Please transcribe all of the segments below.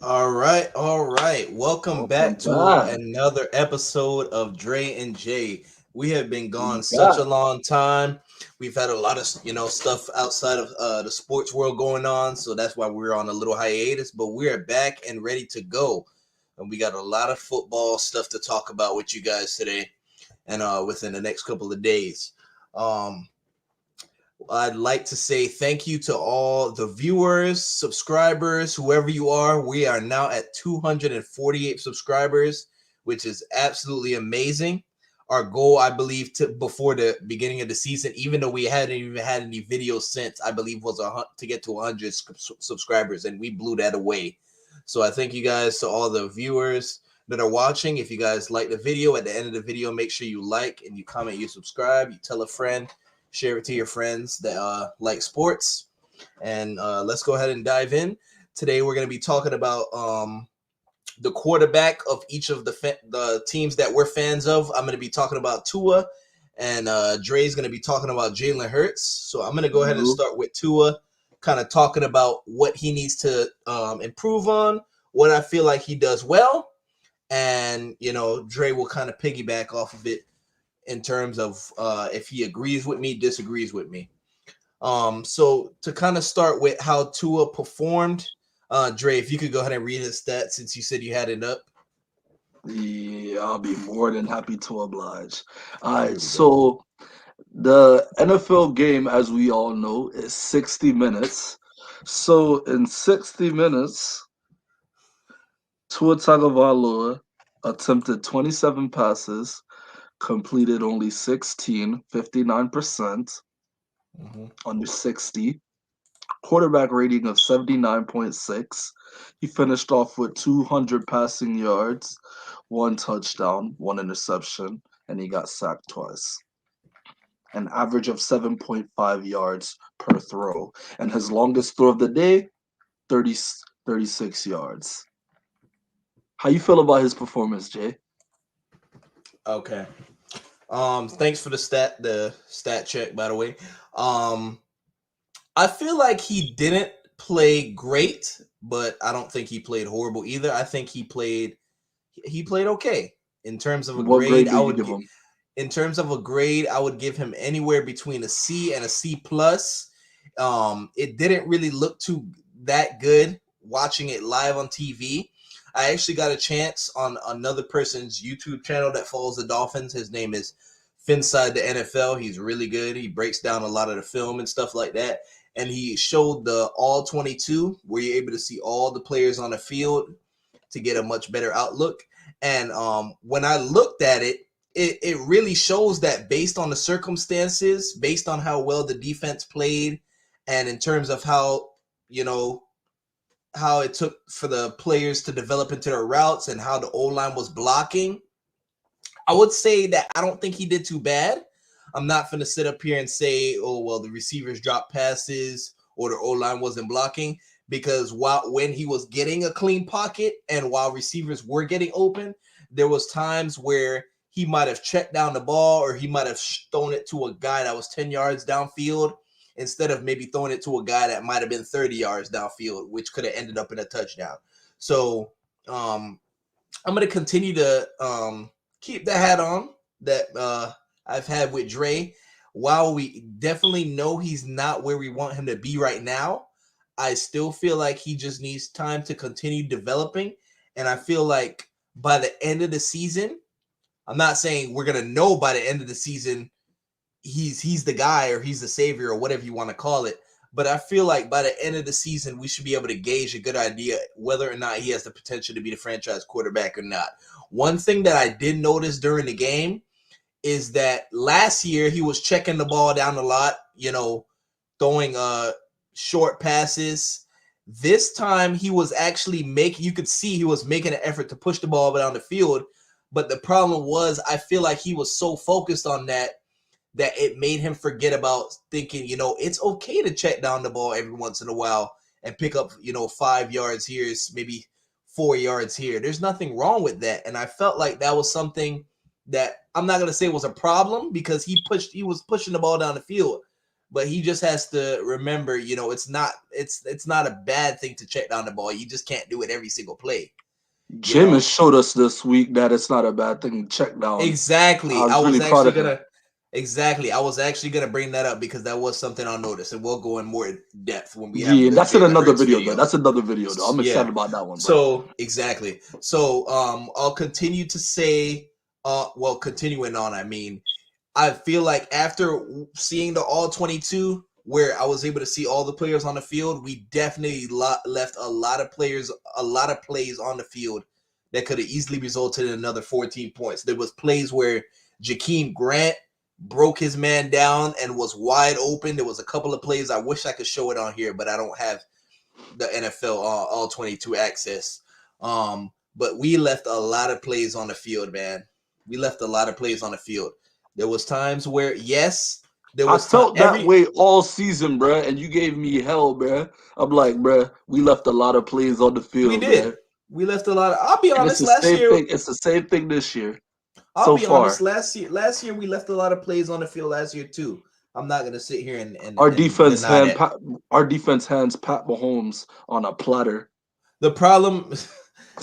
All right. Welcome back Welcome to back. another episode of Dre and Jay. We have been We gone such a back. long time. We've had a lot of stuff outside of the sports world going on, so that's why we're on a little hiatus. But we are back and ready to go, and we got a lot of football stuff to talk about with you guys today, and within the next couple of days. Um, I'd like to say thank you to all the viewers, subscribers, whoever you are. We are now at 248 subscribers, which is absolutely amazing. Our goal, I believe, before the beginning of the season, even though we hadn't even had any videos since, I believe was to get to 100 subscribers, and we blew that away. So I thank you guys to all the viewers that are watching. If you guys like the video, at the end of the video, make sure you like and you comment, you subscribe, you tell a friend, share it to your friends that like sports. And let's go ahead and dive in. Today we're going to be talking about the quarterback of each of the teams that we're fans of. I'm going to be talking about Tua, and Dre's going to be talking about Jalen Hurts. So I'm going to go ahead and You. start with Tua, kind of talking about what he needs to improve on, what I feel like he does well, and Dre will kind of piggyback off of it in terms of if he agrees with me, disagrees with me. So to kind of start with how Tua performed, Dre, if you could go ahead and read his stats since you said you had it up. Yeah, I'll be more than happy to oblige. All Here right, we go. so the NFL game, as we all know, is 60 minutes. So in 60 minutes, Tua Tagovailoa attempted 27 passes, completed only 16, 59% Mm-hmm. under 60. Quarterback rating of 79.6. He finished off with 200 passing yards, one touchdown, one interception, and he got sacked twice. An average of 7.5 yards per throw. And his longest throw of the day, 30, 36 yards. How you feel about his performance, Jay? Okay. Thanks for the stat check, by the way. Um, I feel like he didn't play great, but I don't think he played horrible either. I think he played okay in terms of a What grade. grade I do you would give get him? in terms of a grade, I would give him anywhere between a C and a C plus. It didn't really look too that good watching it live on TV. I actually got a chance on another person's YouTube channel that follows the Dolphins. His name is Finside the NFL. He's really good. He breaks down a lot of the film and stuff like that. And he showed the all 22, where you're able to see all the players on the field to get a much better outlook. And when I looked at it, it really shows that based on the circumstances, based on how well the defense played, and in terms of you know how it took for the players to develop into their routes and how the O line was blocking, I would say that I don't think he did too bad. I'm not going to sit up here and say, oh, well, the receivers dropped passes or the O line wasn't blocking, because when he was getting a clean pocket and while receivers were getting open, there was times where he might have checked down the ball or he might have thrown it to a guy that was 10 yards downfield instead of maybe throwing it to a guy that might have been 30 yards downfield, which could have ended up in a touchdown. So um, I'm going to continue to keep the hat on that I've had with Dre. While we definitely know he's not where we want him to be right now, I still feel like he just needs time to continue developing. And I feel like by the end of the season, I'm not saying we're gonna know by the end of the season he's the guy or he's the savior or whatever you want to call it. But I feel like by the end of the season, we should be able to gauge a good idea whether or not he has the potential to be the franchise quarterback or not. One thing that I did notice during the game is that last year he was checking the ball down a lot, throwing short passes. This time he was actually making, you could see he was making an effort to push the ball down the field. But the problem was, I feel like he was so focused on that it made him forget about thinking, it's okay to check down the ball every once in a while and pick up, 5 yards here, maybe 4 yards here. There's nothing wrong with that. And I felt like that was something that I'm not going to say was a problem, because he was pushing the ball down the field. but he just has to remember, it's not a bad thing to check down the ball. You just can't do it every single play. You Jim has know, showed us this week that it's not a bad thing to check down. I exactly. was really proud of him. I was actually gonna bring that up because that was something I noticed, and we'll go in more depth when we have Yeah, the that's in Jalen another Hurts video though. video. That's another video though. I'm Yeah. excited about that one, bro. So exactly. So I'll continue to say, continuing on. I mean, I feel like after seeing the all 22, where I was able to see all the players on the field, we definitely left a lot of plays on the field that could have easily resulted in another 14 points. There was plays where Jakeem Grant broke his man down and was wide open. There was a couple of plays. I wish I could show it on here, but I don't have the NFL all 22 access. But we left a lot of plays on the field, man. We left a lot of plays on the field. There was times where, yes, there I was time felt that way all season, bro, and you gave me hell, bro. I'm like, bro, we left a lot of plays on the we field, bro. did. We left a lot of, I'll be And it's honest, the last same year, thing. It's the same thing this year I'll so be honest, far. last year we left a lot of plays on the field last year too. I'm not gonna sit here Our and defense deny hand, that. our defense hands Pat Mahomes on a platter. The problem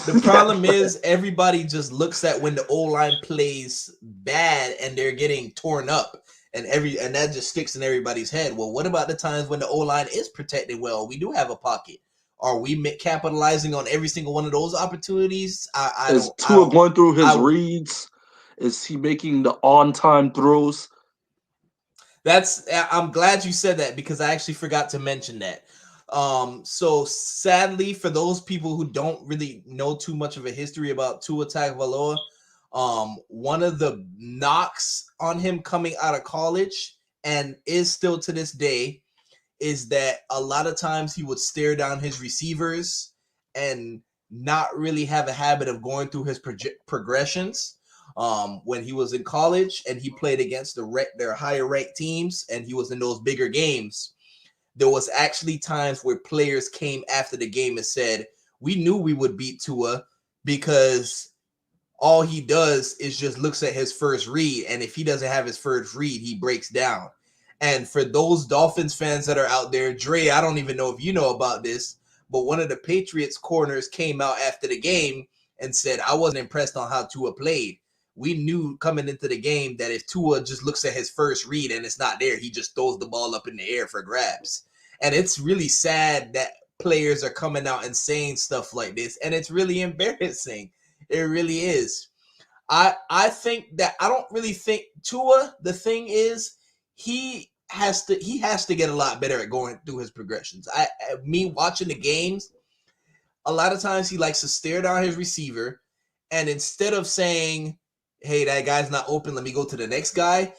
the problem is everybody just looks at when the O-line plays bad and they're getting torn up and that just sticks in everybody's head. Well, what about the times when the O-line is protected well? We do have a pocket. Are we capitalizing on every single one of those opportunities? Is Tua going through his I reads? Is he making the on-time throws? I'm glad you said that because I actually forgot to mention that. So sadly, for those people who don't really know too much of a history about Tua Tagovailoa, one of the knocks on him coming out of college and is still to this day is that a lot of times he would stare down his receivers and not really have a habit of going through his progressions. When he was in college and he played against their higher ranked teams and he was in those bigger games, there was actually times where players came after the game and said, we knew we would beat Tua because all he does is just looks at his first read. And if he doesn't have his first read, he breaks down. And for those Dolphins fans that are out there, Dre, I don't even know if you know about this, but one of the Patriots corners came out after the game and said, I wasn't impressed on how Tua played. We knew coming into the game that if Tua just looks at his first read and it's not there, he just throws the ball up in the air for grabs. And it's really sad that players are coming out and saying stuff like this. And it's really embarrassing. It really is. I think that I don't really think Tua, the thing is, he has to get a lot better at going through his progressions. Me watching the games, a lot of times he likes to stare down his receiver, and instead of saying, hey, that guy's not open, let me go to the next guy,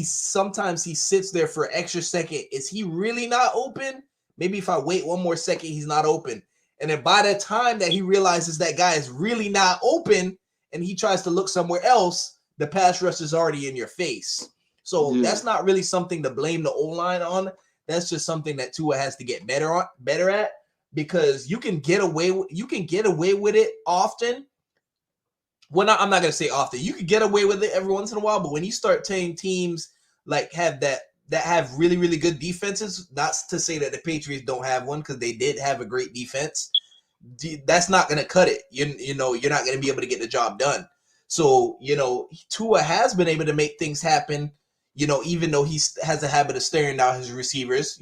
sometimes he sits there for an extra second. Is he really not open? Maybe if I wait one more second, he's not open. And then by the time that he realizes that guy is really not open and he tries to look somewhere else, the pass rush is already in your face. So Yeah. that's not really something to blame the O-line on. That's just something that Tua has to get better at, because you can get away with it often. Well, I'm not gonna say often. You can get away with it every once in a while, but when you start taking teams like that have really, really good defenses, not to say that the Patriots don't have one, because they did have a great defense, that's not gonna cut it. You're not gonna be able to get the job done. So Tua has been able to make things happen. Even though he has a habit of staring down his receivers,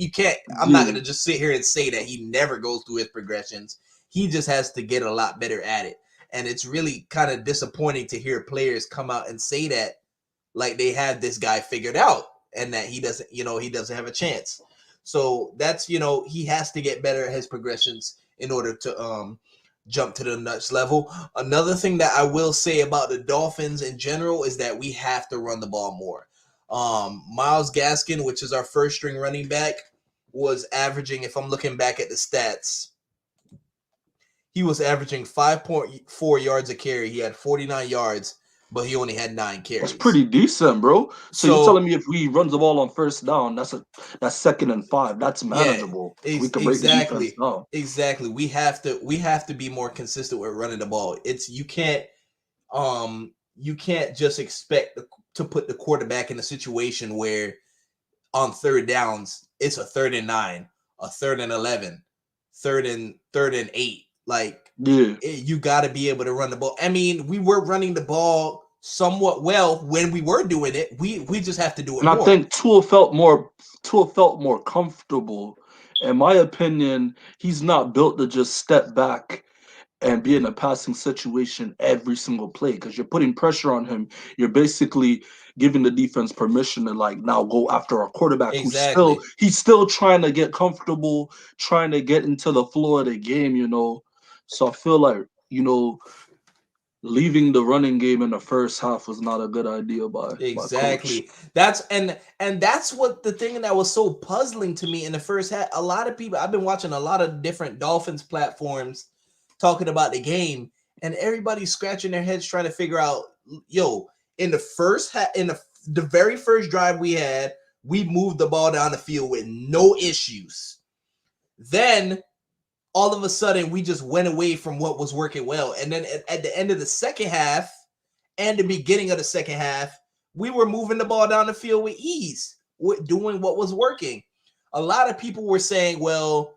I'm not Yeah. gonna just sit here and say that he never goes through his progressions. He just has to get a lot better at it. And it's really kind of disappointing to hear players come out and say that, like they have this guy figured out and that he doesn't have a chance. So that's, he has to get better at his progressions in order to jump to the next level. Another thing that I will say about the Dolphins in general is that we have to run the ball more. Myles Gaskin, which is our first string running back, was averaging, if I'm looking back at the stats, he was averaging 5.4 yards a carry. He had 49 yards, but he only had 9 carries. That's pretty decent, bro. So you're So telling me if we runs the ball on first down, that's 2nd and 5. That's yeah, manageable. We can break the defense down. exactly. We have to be more consistent with running the ball. You can't just expect to put the quarterback in a situation where on third downs, it's a 3rd and 9, a 3rd and 11, third and 8. Like Yeah. you got to be able to run the ball. I mean, we were running the ball somewhat well when we were doing it. We just have to do it And I more. think Tua felt more comfortable. In my opinion, he's not built to just step back and be in a passing situation every single play because you're putting pressure on him. You're basically giving the defense permission to like now go after a quarterback who's still Exactly. he's still trying to get comfortable, trying to get into the flow of the game. So I feel like, leaving the running game in the first half was not a good idea by coach. Exactly. And that's what the thing that was so puzzling to me in the first half. A lot of people, I've been watching a lot of different Dolphins platforms talking about the game, and everybody's scratching their heads trying to figure out, yo, in the first half, in the very first drive we had, we moved the ball down the field with no issues. Then all of a sudden we just went away from what was working well. And then at the end of the second half and the beginning of the second half, we were moving the ball down the field with ease, doing what was working. A lot of people were saying, well,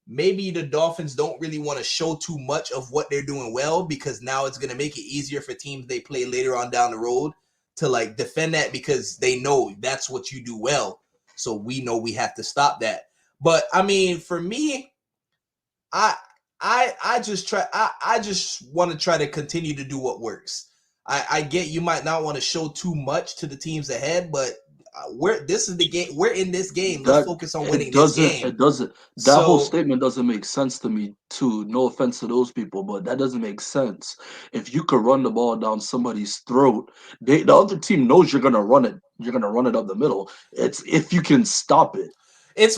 maybe the Dolphins don't really want to show too much of what they're doing well because now it's going to make it easier for teams they play later on down the road to like defend that because they know that's what you do well. So we know we have to stop that. But I mean, for me, I just want to try to continue to do what works. I get you might not want to show too much to the teams ahead, but this is the game. We're in this game. Let's That focus on it winning this doesn't game. it doesn't that whole So statement doesn't make sense to me too. No offense to those people, but that doesn't make sense. If you could run the ball down somebody's throat, the other team knows you're gonna run it. You're gonna run it up the middle. It's if you can stop it. it's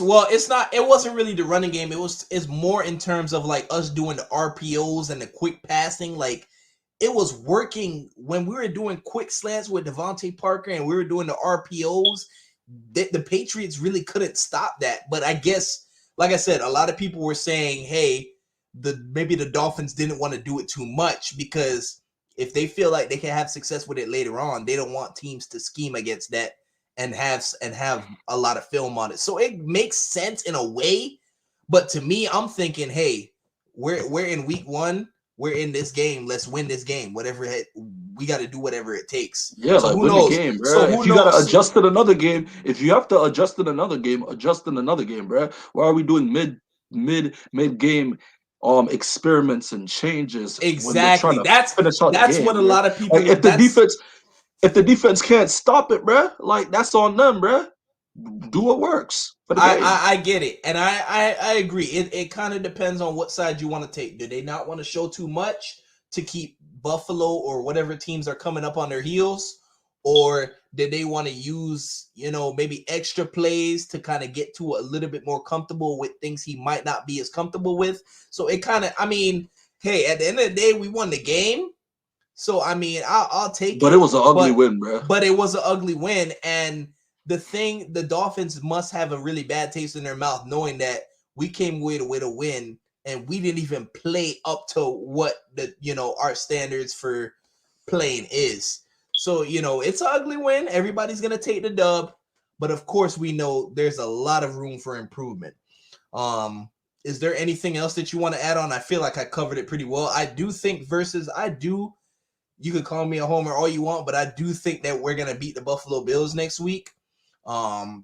not. It wasn't really the running game. It's more in terms of like us doing the RPOs and the quick passing. Like it was working when we were doing quick slants with Devontae Parker and we were doing the RPOs. The Patriots really couldn't stop that. But I guess, like I said, a lot of people were saying, hey, maybe the Dolphins didn't want to do it too much because if they feel like they can have success with it later on, they don't want teams to scheme against that and have a lot of film on it. So it makes sense in a way, but to me, I'm thinking, hey, we're in week 1. We're in this game. Let's win this game. We got to do whatever it takes. Yeah, So like who win the knows? game, bro. So who If you gotta knows? adjust in another game, if you have to adjust in another game, adjust in another game, bro. Why are we doing mid game experiments and changes when we're trying Exactly. to finish out the That's what game, a bro? lot of Like people. if the defense can't stop it, bro, like that's on them, bro. Do what works for the game. I get it, and I agree. It kind of depends on what side you want to take. Do they not want to show too much to keep Buffalo or whatever teams are coming up on their heels, or did they want to use maybe extra plays to kind of get to a little bit more comfortable with things he might not be as comfortable with? So it kind of, I mean, hey, at the end of the day, we won the game. So I mean, I'll take But it it, was an ugly but win, bro. it was an ugly win, and the Dolphins must have a really bad taste in their mouth knowing that we came away with a win and we didn't even play up to what our standards for playing is. So it's an ugly win. Everybody's gonna take the dub, but of course we know there's a lot of room for improvement. Is there anything else that you want to add on? I feel like I covered it pretty well. I do think you could call me a homer all you want, but I do think that we're gonna beat the Buffalo Bills next week. I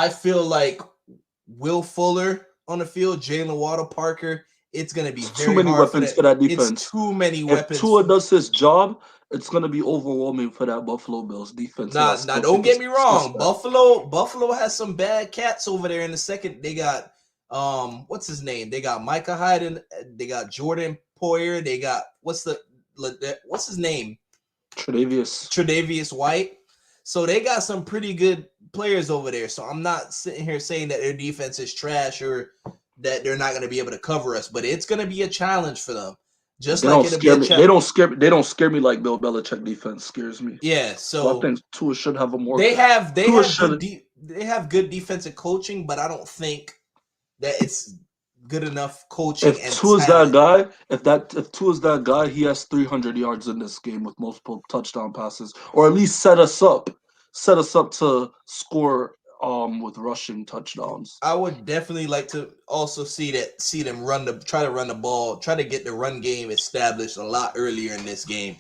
feel like Will Fuller on the field, Jalen Waddle, Parker. It's gonna be It's too very many hard for weapons that. for that It's defense. too many If weapons. Tua does his job, it's gonna be overwhelming for that Buffalo Bills defense. They got Now, skill don't people get me wrong. suspect. Buffalo has some bad cats over there in the second. They got what's his name? They got Micah Hyde and they got Jordan Poyer. They got what's his name? Tre'Davious White. So they got some pretty good players over there. So I'm not sitting here saying that their defense is trash or that they're not going to be able to cover us, but it's going to be a challenge for them. Just They like don't it'll be scare a me. challenge. They don't scare me like Bill Belichick defense scares me. Yeah. So I So think Tua should have a more. they have Tua should. they have good defensive coaching, but I don't think that it's good enough coaching If and Tua's that talent. guy, if Tua's that guy, he has 300 yards in this game with multiple touchdown passes, or at least set us up set us up to score with rushing touchdowns. I would definitely like to also see them try to run the ball, try to get the run game established a lot earlier in this game.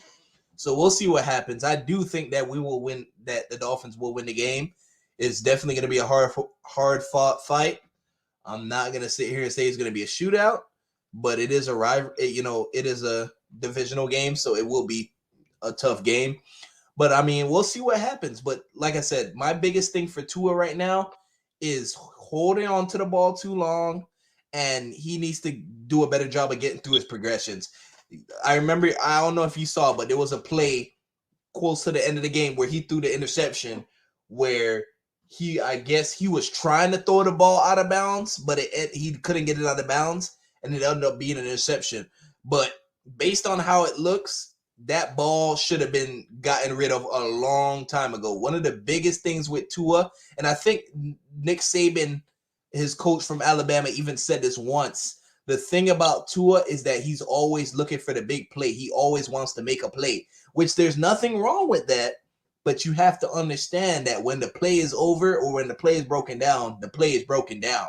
So we'll see what happens. I do think that we will win. That the Dolphins will win the game. It's definitely going to be a hard fought fight. I'm not going to sit here and say it's going to be a shootout, but it is a rival. It is a divisional game, so it will be a tough game. But I mean, we'll see what happens. But like I said, my biggest thing for Tua right now is holding on to the ball too long, and he needs to do a better job of getting through his progressions. I remember, I don't know if you saw, but there was a play close to the end of the game where he threw the interception where I guess he was trying to throw the ball out of bounds, but he couldn't get it out of bounds, and it ended up being an interception. But based on how it looks, that ball should have been gotten rid of a long time ago. One of the biggest things with Tua, and I think Nick Saban, his coach from Alabama, even said this once. The thing about Tua is that he's always looking for the big play. He always wants to make a play, which there's nothing wrong with that. But you have to understand that when the play is over or when the play is broken down, the play is broken down.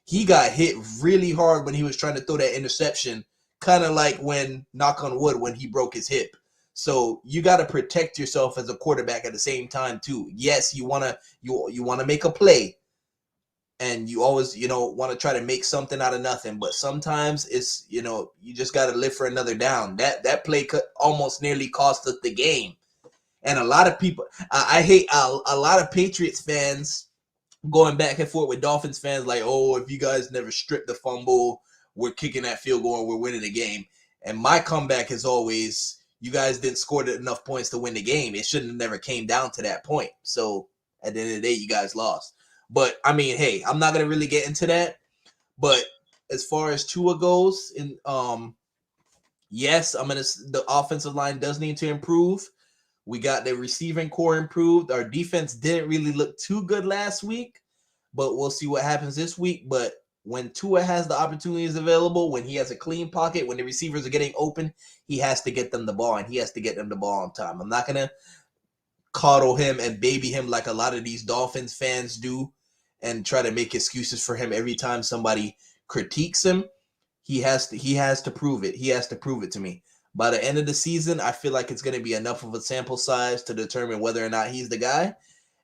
He got hit really hard when he was trying to throw that interception, kind of like when, knock on wood, when he broke his hip. So you got to protect yourself as a quarterback at the same time too. Yes, you want to make a play, and you always want to try to make something out of nothing, but sometimes it's you just got to live for another down. That play could almost nearly cost us the game. And a lot of people, I hate a lot of Patriots fans going back and forth with Dolphins fans like, oh, if you guys never strip the fumble, we're kicking that field goal and we're winning the game. And my comeback is always, you guys didn't score enough points to win the game. It shouldn't have never came down to that point. So at the end of the day, you guys lost. But I mean, hey, I'm not gonna really get into that. But as far as Tua goes, yes, the offensive line does need to improve. We got the receiving core improved. Our defense didn't really look too good last week, but we'll see what happens this week. But when Tua has the opportunities available, when he has a clean pocket, when the receivers are getting open, he has to get them the ball, and he has to get them the ball on time. I'm not gonna coddle him and baby him like a lot of these Dolphins fans do and try to make excuses for him every time somebody critiques him. He has to prove it. He has to prove it to me. By the end of the season, I feel like it's going to be enough of a sample size to determine whether or not he's the guy,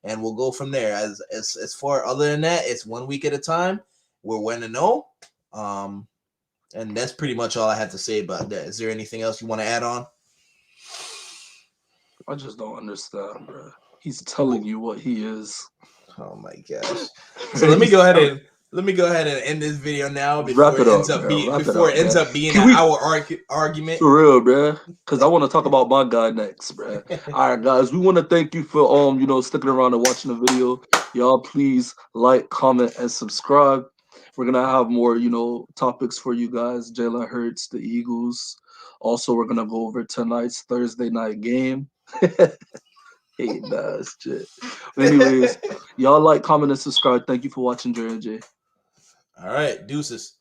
and we'll go from there. As far other than that, it's 1 week at a time. We're 1-0, and that's pretty much all I have to say about that. Is there anything else you want to add on? I just don't understand, bro. He's telling you what he is. Oh my gosh! So let me go ahead and end this video now before it ends up being an hour argument. For real, bro. Because I want to talk about my guy next, bro. All right, guys, we want to thank you for sticking around and watching the video. Y'all, please like, comment, and subscribe. We're gonna have more topics for you guys. Jalen Hurts, the Eagles. Also, we're gonna go over tonight's Thursday night game. Hey, nah, shit. But anyways, y'all like, comment, and subscribe. Thank you for watching, J and J. All right, deuces.